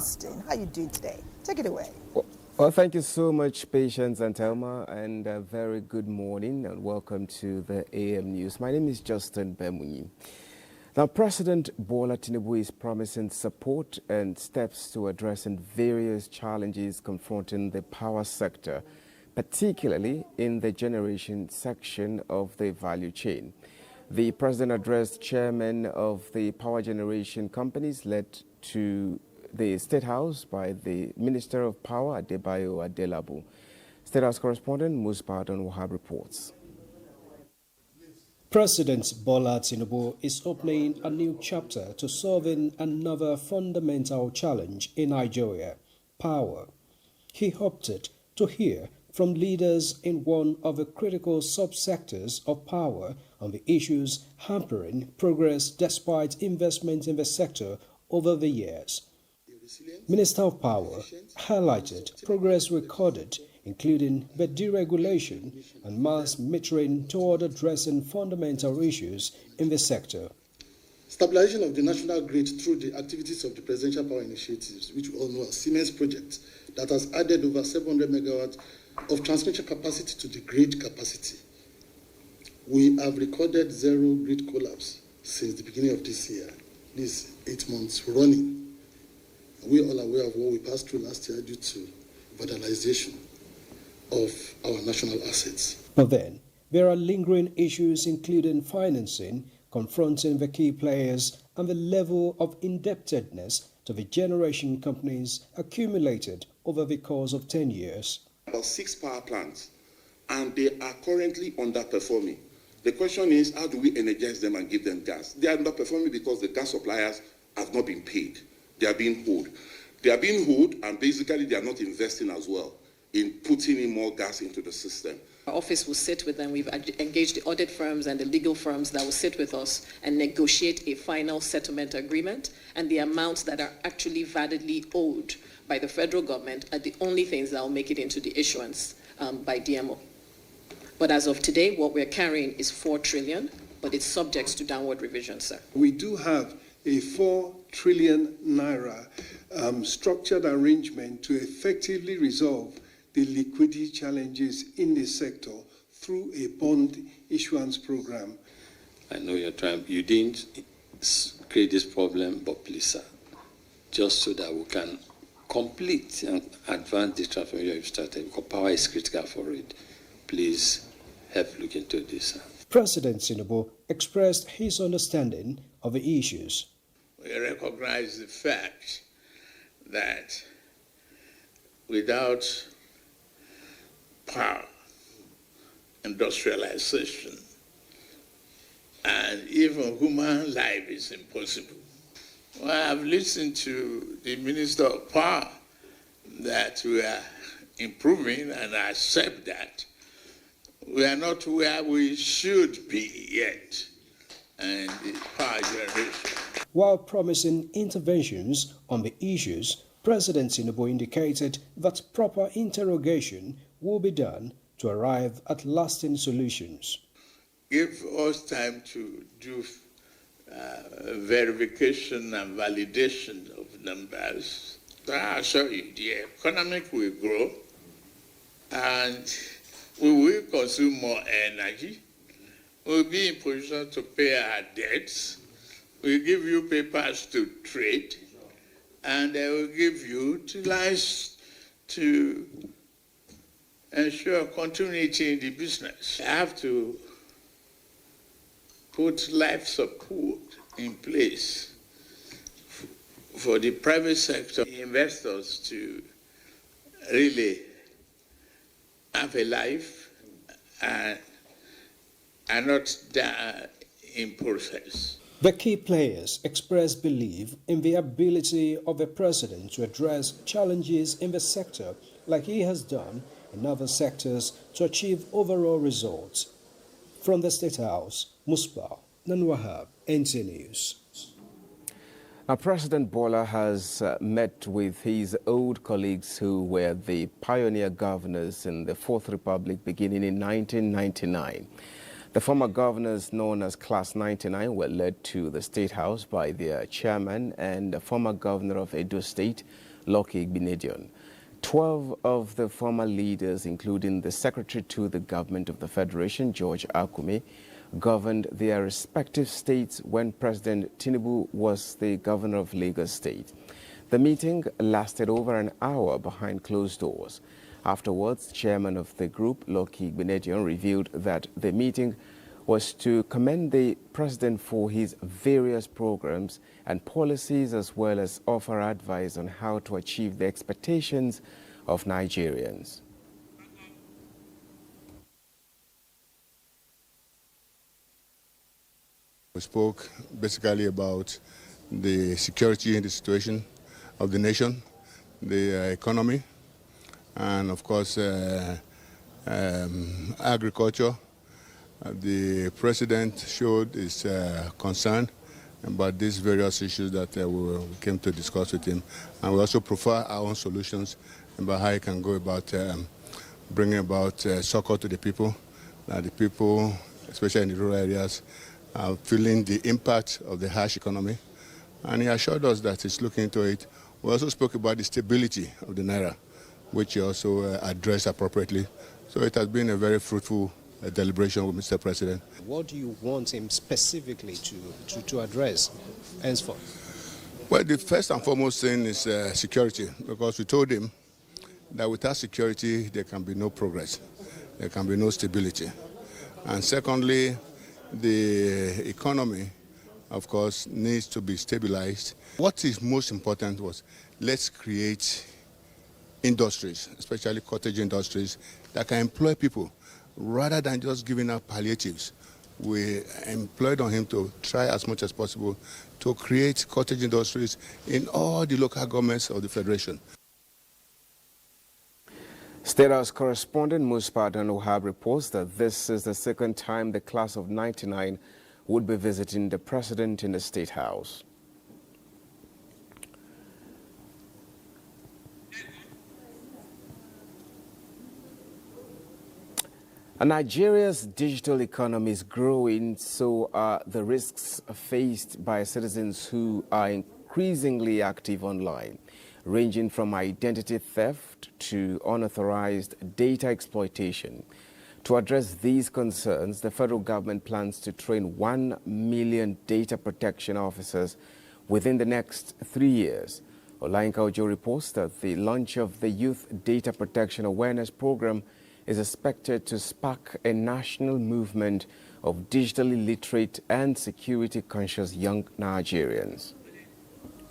How are you doing today? Take it away. Well, thank you so much, Patience and Thelma, and a very good morning and welcome to the AM News. My name is Justin Bemunyi. Now, President Bola Tinubu is promising support and steps to addressing various challenges confronting the power sector, particularly in the generation section of the value chain. The president addressed chairmen of the power generation companies led to the State House by the Minister of Power, Adebayo Adelabu. State House correspondent Musbat Wahab reports. President Bola Tinubu is opening a new chapter to solving another fundamental challenge in Nigeria, power. He opted to hear from leaders in one of the critical subsectors of power on the issues hampering progress despite investment in the sector over the years. Minister of Power highlighted progress recorded, including the deregulation and mass metering toward addressing fundamental issues in the sector. Stabilization of the national grid through the activities of the Presidential Power Initiatives, which we all know as Siemens project, that has added over 700 megawatts of transmission capacity to the grid capacity. We have recorded zero grid collapse since the beginning of this year. This 8 months running. We are all aware of what we passed through last year due to vandalization of our national assets. But then, there are lingering issues including financing, confronting the key players, and the level of indebtedness to the generation companies accumulated over the course of 10 years. About 6 power plants, and they are currently underperforming. The question is, how do we energize them and give them gas? They are underperforming because the gas suppliers have not been paid. They are being owed. They are being owed, and basically they are not investing as well in putting in more gas into the system. Our office will sit with them. We've engaged the audit firms and the legal firms that will sit with us and negotiate a final settlement agreement, and the amounts that are actually validly owed by the federal government are the only things that will make it into the issuance by DMO. But as of today, what we're carrying is 4 trillion, but it's subject to downward revision, sir. We do have a 4 trillion naira structured arrangement to effectively resolve the liquidity challenges in the sector through a bond issuance program. I know you're trying, you didn't create this problem, but please, sir, just so that we can complete and advance the transformation you've started, because power is critical for it. Please help look into this, sir. President Tinubu expressed his understanding of the issues. We recognize the fact that without power, industrialization, and even human life is impossible. Well, I've listened to the Minister of Power that we are improving, and I accept that. We are not where we should be yet, and the power generation. While promising interventions on the issues, President Tinubu indicated that proper interrogation will be done to arrive at lasting solutions. Give us time to do verification and validation of numbers. I assure you, the economic will grow and we will consume more energy. We'll be in position to pay our debts. We'll give you papers to trade, and they will give you lines to ensure continuity in the business. I have to put life support in place for the private sector investors to really have a life and not die in process. The key players expressed belief in the ability of the president to address challenges in the sector like he has done in other sectors to achieve overall results. From the State House, Musba Nanwahab, NT News. Now, President Bola has met with his old colleagues who were the pioneer governors in the Fourth Republic beginning in 1999. The former governors, known as Class 99, were led to the State House by their chairman and the former governor of Edo State, Lucky Igbinedion. 12 of the former leaders, including the Secretary to the Government of the Federation, George Akume, governed their respective states when President Tinubu was the governor of Lagos State. The meeting lasted over an hour behind closed doors. Afterwards, chairman of the group, Lucky Igbinedion, revealed that the meeting was to commend the president for his various programs and policies, as well as offer advice on how to achieve the expectations of Nigerians. We spoke basically about the security and the situation of the nation, the economy, and of course agriculture. The president showed his concern about these various issues that we came to discuss with him, and we also provide our own solutions about how he can go about bringing about succor to the people, especially in the rural areas, feeling the impact of the harsh economy. And he assured us that he's looking into it. We also spoke about the stability of the Naira, which he also addressed appropriately. So it has been a very fruitful deliberation with Mr. President. What do you want him specifically to address henceforth? Well, the first and foremost thing is security, because we told him that without security, there can be no progress. There can be no stability. And secondly, the economy, of course, needs to be stabilized. What is most important was, let's create industries, especially cottage industries, that can employ people rather than just giving out palliatives. We employed on him to try as much as possible to create cottage industries in all the local governments of the Federation. State House correspondent Muspat Wahab reports that this is the second time the class of '99 would be visiting the president in the State House. Nigeria's digital economy is growing, so are the risks faced by citizens who are increasingly active online, ranging from identity theft to unauthorized data exploitation. To address these concerns, the federal government plans to train 1 million data protection officers within the next 3 years. Olayinka Ojo reports that the launch of the Youth Data Protection Awareness Program is expected to spark a national movement of digitally literate and security-conscious young Nigerians.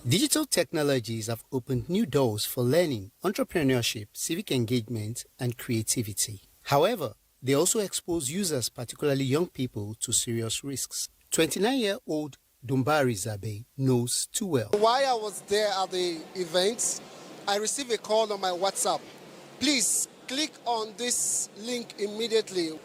Digital technologies have opened new doors for learning, entrepreneurship, civic engagement, and creativity. However, they also expose users, particularly young people, to serious risks. 29-year-old Dumbari Zabe knows too well. While I was there at the event, I received a call on my WhatsApp. Please click on this link immediately.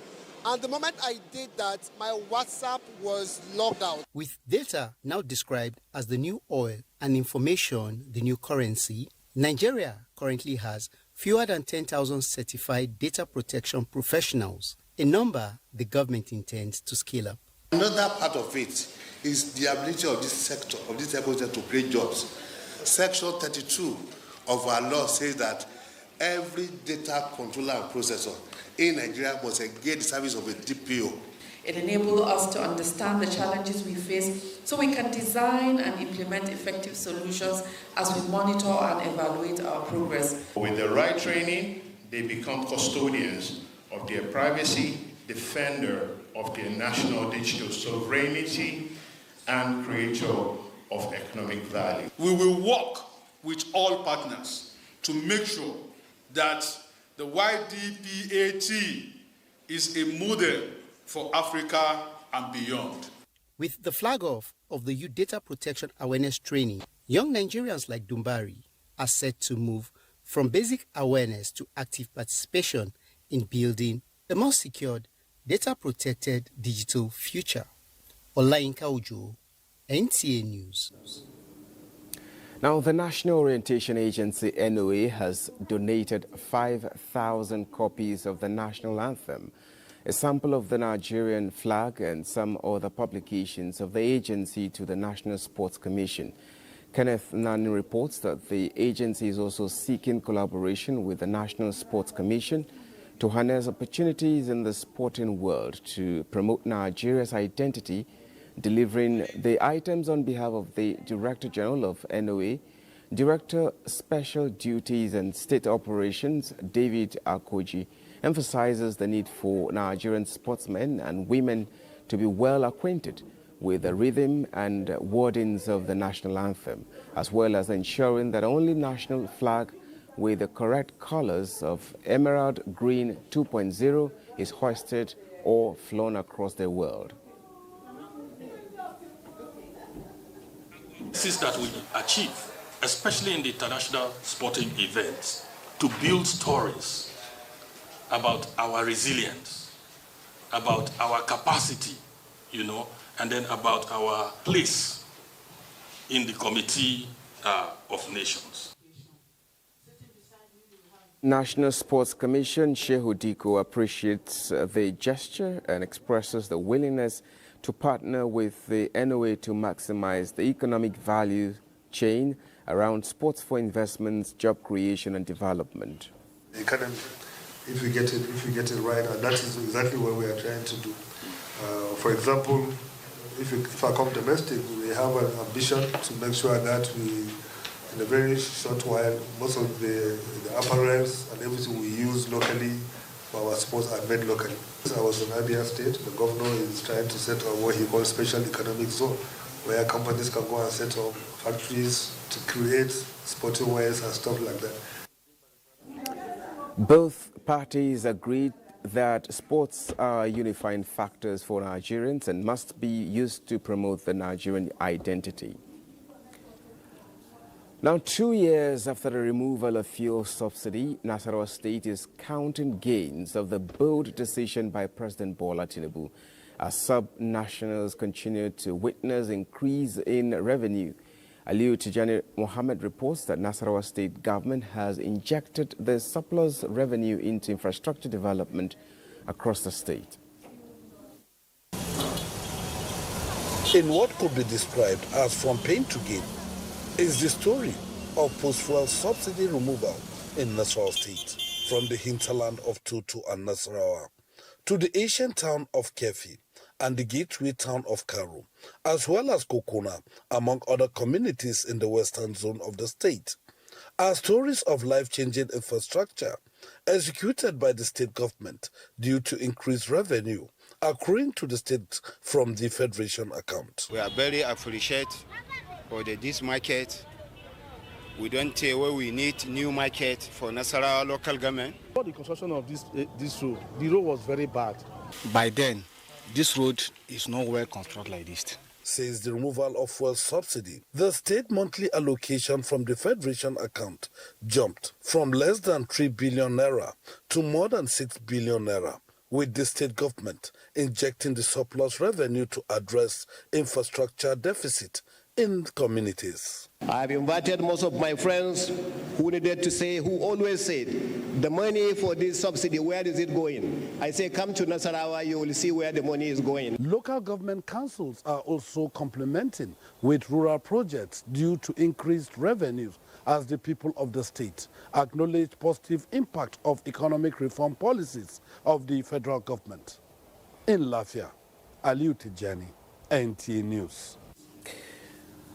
And the moment I did that, my WhatsApp was logged out. With data now described as the new oil and information the new currency, Nigeria currently has fewer than 10,000 certified data protection professionals, a number the government intends to scale up. Another part of it is the ability of this sector, of this ecosystem to create jobs. Section 32 of our law says that every data controller and processor in Nigeria must engage the service of a DPO. It enables us to understand the challenges we face so we can design and implement effective solutions as we monitor and evaluate our progress. With the right training, they become custodians of their privacy, defender of their national digital sovereignty, and creator of economic value. We will work with all partners to make sure that the YDPAT is a model for Africa and beyond. With the flag off of the Youth Data Protection Awareness Training, young Nigerians like Dumbari are set to move from basic awareness to active participation in building a more secured, data-protected digital future. Olayinka Ojo, NTA News. Now, the National Orientation Agency, NOA, has donated 5,000 copies of the national anthem, a sample of the Nigerian flag, and some other publications of the agency to the National Sports Commission. Kenneth Nani reports that the agency is also seeking collaboration with the National Sports Commission to harness opportunities in the sporting world to promote Nigeria's identity, delivering the items on behalf of the Director General of NOA, Director Special Duties and State Operations, David Akoji, emphasizes the need for Nigerian sportsmen and women to be well acquainted with the rhythm and wordings of the national anthem, as well as ensuring that only national flag with the correct colors of Emerald Green 2.0 is hoisted or flown across the world. This is that we achieve, especially in the international sporting events, to build stories about our resilience, about our capacity, and then about our place in the Committee of Nations. National Sports Commission Shehu Diko appreciates the gesture and expresses the willingness to partner with the NOA to maximize the economic value chain around sports for investments, job creation and development. The economy, if we get it right, and that is exactly what we are trying to do. For example, if I come domestic, we have an ambition to make sure that we, in a very short while, most of the apparels and everything we use locally for our sports are made locally. I was in Abia State. The governor is trying to set up what he calls special economic zone, where companies can go and set up factories to create sporting wares and stuff like that. Both parties agreed that sports are unifying factors for Nigerians and must be used to promote the Nigerian identity. Now, 2 years after the removal of fuel subsidy, Nasarawa State is counting gains of the bold decision by President Bola Tinubu as sub-nationals continue to witness increase in revenue. Aliu Tijani Mohammed reports that Nasarawa State government has injected the surplus revenue into infrastructure development across the state. In what could be described as from pain to gain is the story of post-fuel subsidy removal in Nasarawa State, from the hinterland of Tutu and Nasarawa to the ancient town of Kefi and the gateway town of Karu, as well as Kokona, among other communities in the western zone of the state, are stories of life-changing infrastructure executed by the state government due to increased revenue accruing to the state from the federation account. We are very appreciative for this market. We don't tell where we need new market for Nasarawa local government. For the construction of this road, the road was very bad. By then, this road is not well constructed like this. Since the removal of fuel subsidy, the state monthly allocation from the federation account jumped from less than 3 billion naira to more than 6 billion naira, with the state government injecting the surplus revenue to address infrastructure deficit in communities. I've invited most of my friends who always said, the money for this subsidy, where is it going? I say, come to Nasarawa, you will see where the money is going. Local government councils are also complementing with rural projects due to increased revenues as the people of the state acknowledge positive impact of economic reform policies of the federal government. In Lafia, Aliu Tijani, NTA News.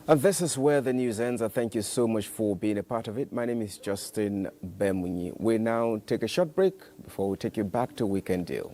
And this is where the news ends. Thank you so much for being a part of it. My name is Justin Bemunyi. We now take a short break before we take you back to Weekend Deal.